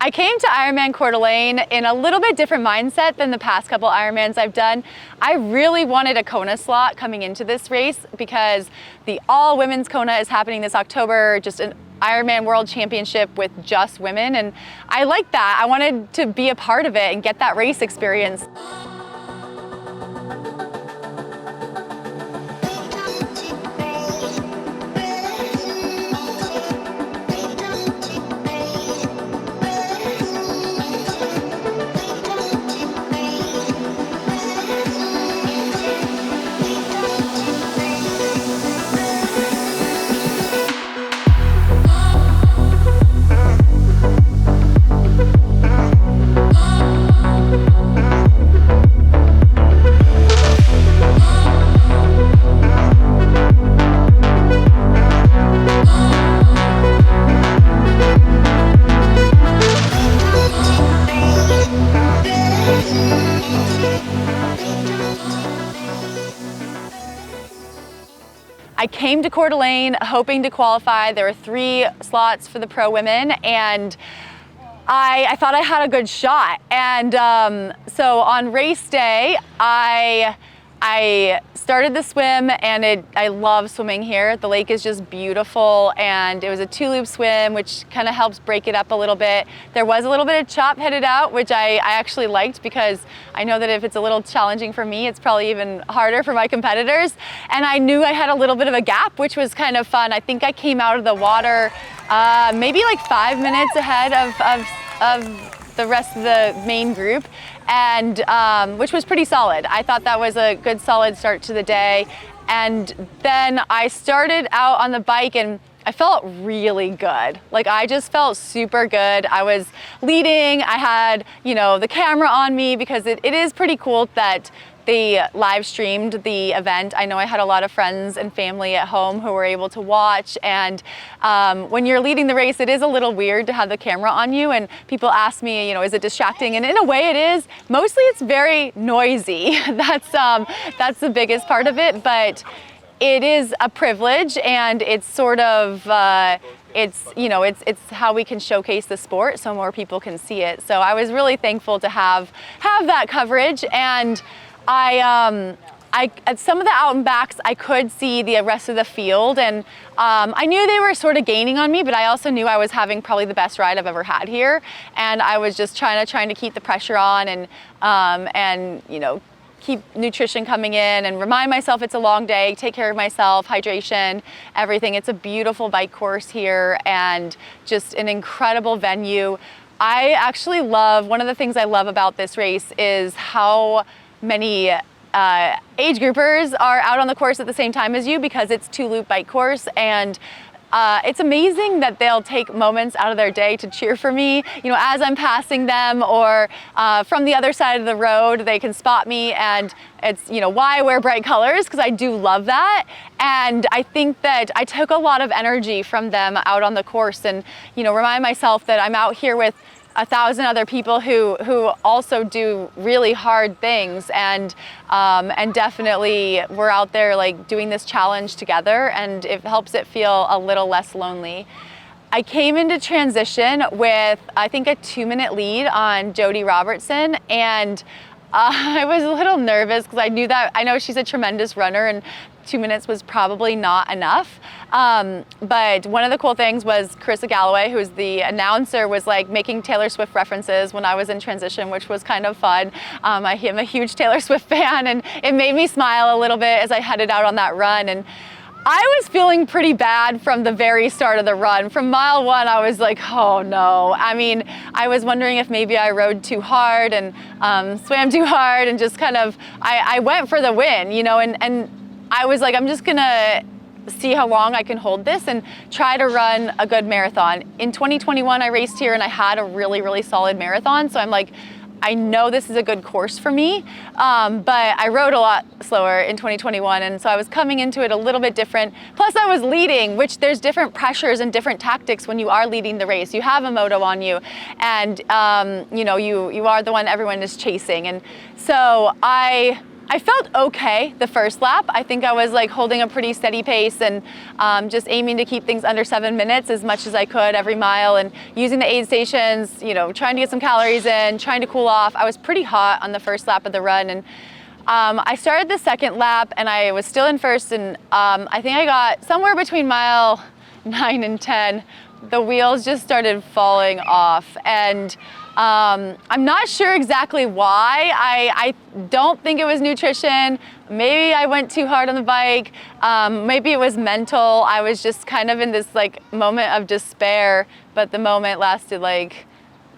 I came to Ironman Coeur d'Alene in a little bit different mindset than the past couple Ironmans I've done. I really wanted a Kona slot coming into this race because the all women's Kona is happening this October, just an Ironman World Championship with just women, and I liked that. I wanted to be a part of it and get that race experience. I came to Coeur d'Alene hoping to qualify. There were 3 slots for the pro women, and I thought I had a good shot. And so on race day, I started the swim, and I love swimming here. The lake is just beautiful, and it was a 2-loop swim, which kind of helps break it up a little bit. There was a little bit of chop headed out, which I actually liked because I know that if it's a little challenging for me, it's probably even harder for my competitors. And I knew I had a little bit of a gap, which was kind of fun. I think I came out of the water maybe like 5 minutes ahead of the rest of the main group, and which was pretty solid. I thought that was a good solid start to the day. And then I started out on the bike and I felt really good. Like, I just felt super good. I was leading, I had, the camera on me because it is pretty cool that they live streamed the event. I know I had a lot of friends and family at home who were able to watch, and when you're leading the race, it is a little weird to have the camera on you, and people ask me, is it distracting? And in a way it is. Mostly it's very noisy. That's the biggest part of it, but it is a privilege, and it's sort of, it's how we can showcase the sport so more people can see it. So I was really thankful to have that coverage. And at some of the out and backs, I could see the rest of the field, and I knew they were sort of gaining on me, but I also knew I was having probably the best ride I've ever had here, and I was just trying to keep the pressure on and keep nutrition coming in and remind myself it's a long day, take care of myself, hydration, everything. It's a beautiful bike course here and just an incredible venue. I actually love, one of the things I love about this race is how many age groupers are out on the course at the same time as you, because it's 2-loop bike course, and it's amazing that they'll take moments out of their day to cheer for me, as I'm passing them, or from the other side of the road, they can spot me, and it's, why I wear bright colors, because I do love that. And I think that I took a lot of energy from them out on the course, and, remind myself that I'm out here with 1,000 other people who also do really hard things, and definitely we're out there like doing this challenge together, and it helps it feel a little less lonely. I came into transition with, I think, a 2-minute lead on Jody Robertson, and I was a little nervous because I know she's a tremendous runner, and 2 minutes was probably not enough. But one of the cool things was Carissa Galloway, who's the announcer, was like making Taylor Swift references when I was in transition, which was kind of fun. I'm a huge Taylor Swift fan, and it made me smile a little bit as I headed out on that run. And I was feeling pretty bad from the very start of the run. From mile 1, I was like, oh no. I mean, I was wondering if maybe I rode too hard and swam too hard, and just kind of, I went for the win, and I was like, I'm just gonna see how long I can hold this and try to run a good marathon. In 2021, I raced here and I had a really, really solid marathon. So I'm like, I know this is a good course for me, but I rode a lot slower in 2021, and so I was coming into it a little bit different. Plus I was leading, which there's different pressures and different tactics when you are leading the race. You have a moto on you, and you are the one everyone is chasing. And so I I felt okay the first lap. I think I was like holding a pretty steady pace and just aiming to keep things under 7 minutes as much as I could every mile, and using the aid stations, you know, trying to get some calories in, trying to cool off. I was pretty hot on the first lap of the run, and I started the second lap and I was still in first, and I think I got somewhere between mile 9 and 10. The wheels just started falling off, and I'm not sure exactly why. I don't think it was nutrition. Maybe I went too hard on the bike. Maybe it was mental. I was just kind of in this like moment of despair, but the moment lasted like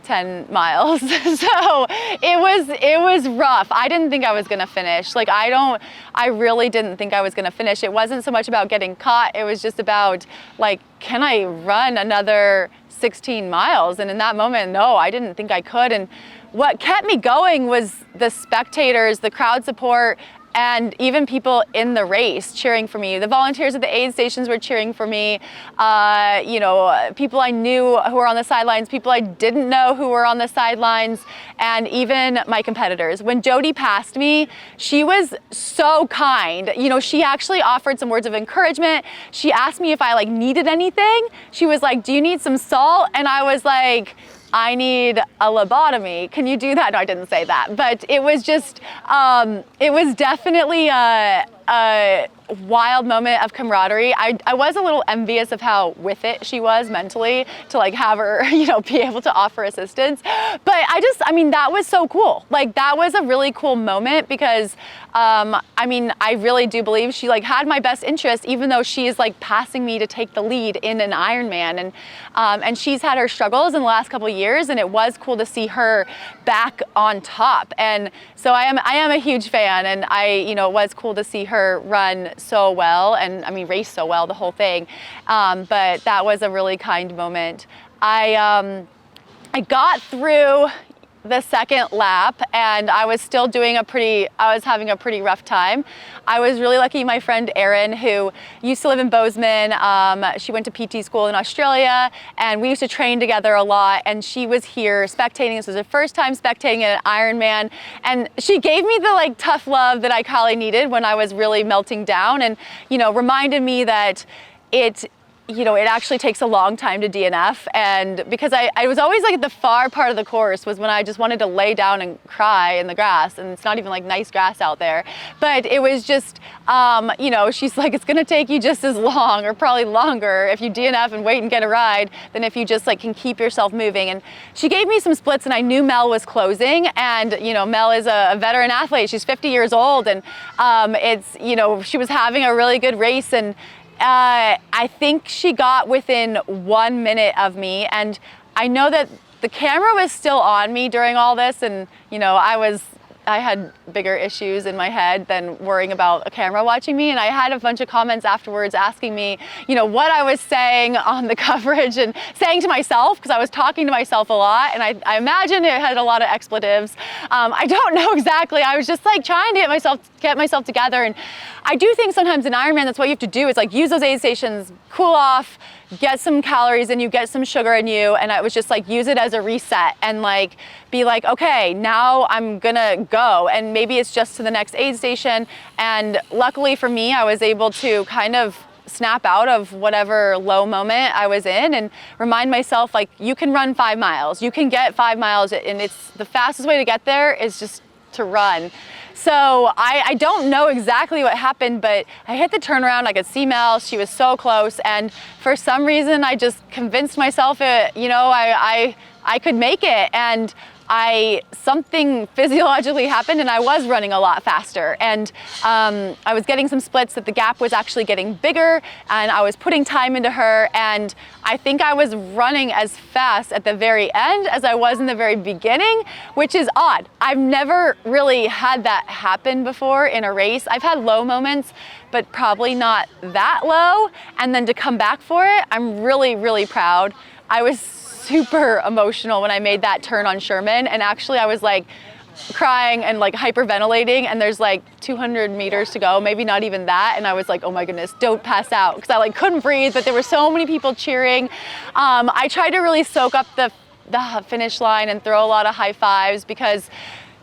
10 miles. So it was rough. I didn't think I was gonna finish. Like I really didn't think I was gonna finish. It wasn't so much about getting caught. It was just about like, can I run another 16 miles? And in that moment, no, I didn't think I could. And what kept me going was the spectators, the crowd support, and even people in the race cheering for me. The volunteers at the aid stations were cheering for me. You know, people I knew who were on the sidelines, people I didn't know who were on the sidelines, and even my competitors. When Jody passed me, she was so kind. You know, she actually offered some words of encouragement. She asked me if I like needed anything. She was like, "Do you need some salt?" And I was like, "I need a lobotomy. Can you do that?" No, I didn't say that, but it was just, it was definitely a wild moment of camaraderie. I was a little envious of how with it she was mentally to like have her, you know, be able to offer assistance. But I mean, that was so cool. Like that was a really cool moment because, I mean, I really do believe she like had my best interest, even though she is like passing me to take the lead in an Ironman. And she's had her struggles in the last couple of years, and it was cool to see her back on top. And so I am a huge fan, and you know, it was cool to see her run so well, and I mean race so well, the whole thing. But that was a really kind moment. I got through the second lap and I was still doing I was having a pretty rough time. I was really lucky. My friend Erin, who used to live in Bozeman, she went to PT school in Australia, and we used to train together a lot, and she was here spectating. This was her first time spectating at an Ironman, and she gave me the like tough love that I probably needed when I was really melting down, and you know, reminded me that you know, it actually takes a long time to DNF, and because I was always like at the far part of the course was when I just wanted to lay down and cry in the grass, and it's not even like nice grass out there, but it was just, you know, she's like, it's gonna take you just as long or probably longer if you DNF and wait and get a ride than if you just like can keep yourself moving. And she gave me some splits, and I knew Mel was closing, and you know, Mel is a veteran athlete. She's 50 years old, and it's, you know, she was having a really good race, and I think she got within 1 minute of me, and I know that the camera was still on me during all this, and you know, I had bigger issues in my head than worrying about a camera watching me, and I had a bunch of comments afterwards asking me, you know, what I was saying on the coverage and saying to myself, because I was talking to myself a lot, and I imagine it had a lot of expletives. I don't know exactly. I was just like trying to get myself together, and I do think sometimes in Ironman that's what you have to do is like use those aid stations, cool off, get some calories in you, get some sugar in you, and I was just like use it as a reset and like be like, okay, now I'm gonna go, and maybe it's just to the next aid station. And luckily for me, I was able to kind of snap out of whatever low moment I was in and remind myself like, you can run 5 miles, you can get 5 miles, and it's the fastest way to get there is just to run. So I don't know exactly what happened, but I hit the turnaround. I could see Mel, she was so close, and for some reason I just convinced myself you know, I could make it, and something physiologically happened, and I was running a lot faster, and I was getting some splits that the gap was actually getting bigger, and I was putting time into her, and I think I was running as fast at the very end as I was in the very beginning, which is odd. I've never really had that happen before in a race. I've had low moments, but probably not that low, and then to come back for it, I'm really, really proud. I was super emotional when I made that turn on Sherman, and actually I was like crying and like hyperventilating, and there's like 200 meters to go, maybe not even that, and I was like, oh my goodness, don't pass out, because I like couldn't breathe, but there were so many people cheering. I tried to really soak up the finish line and throw a lot of high fives, because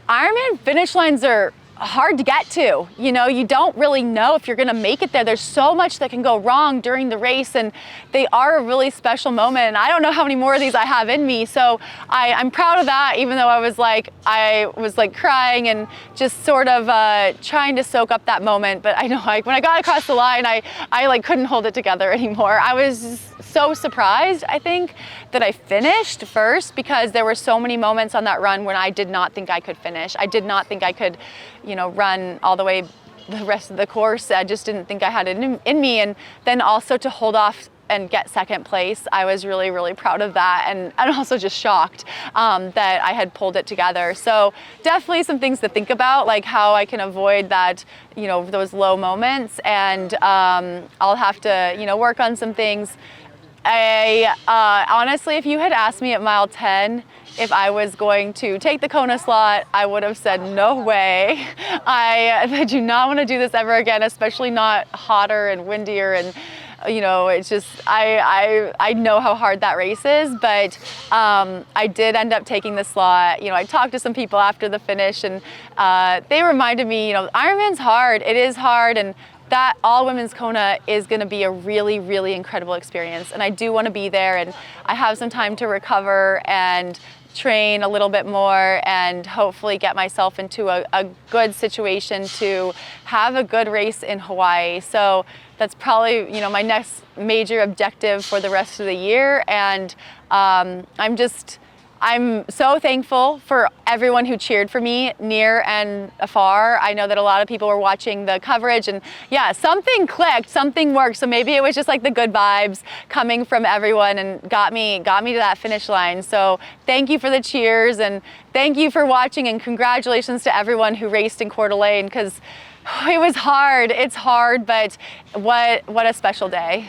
Ironman finish lines are hard to get to. You know, you don't really know if you're gonna make it there. There's so much that can go wrong during the race, and they are a really special moment. And I don't know how many more of these I have in me. So I'm proud of that, even though I was like crying and just sort of trying to soak up that moment. But I know, like, when I got across the line, I like couldn't hold it together anymore. I was just so surprised, I think, that I finished first, because there were so many moments on that run when I did not think I could finish. I did not think I could, you know, run all the way the rest of the course. I just didn't think I had it in me. And then also to hold off and get second place, I was really, really proud of that, and also just shocked that I had pulled it together. So definitely some things to think about, like how I can avoid that, you know, those low moments, and I'll have to, you know, work on some things. Honestly, if you had asked me at mile 10 if I was going to take the Kona slot, I would have said no way. I do not want to do this ever again, especially not hotter and windier, and you know, it's just, I know how hard that race is, but I did end up taking the slot. You know, I talked to some people after the finish, and they reminded me, you know, Ironman's hard. It is hard, and that all women's Kona is going to be a really, really incredible experience. And I do want to be there, and I have some time to recover and train a little bit more, and hopefully get myself into a good situation to have a good race in Hawaii. So that's probably, you know, my next major objective for the rest of the year. And I'm so thankful for everyone who cheered for me near and afar. I know that a lot of people were watching the coverage, and yeah, something clicked, something worked. So maybe it was just like the good vibes coming from everyone, and got me to that finish line. So thank you for the cheers, and thank you for watching, and congratulations to everyone who raced in Coeur d'Alene, because it was hard. It's hard, but what a special day.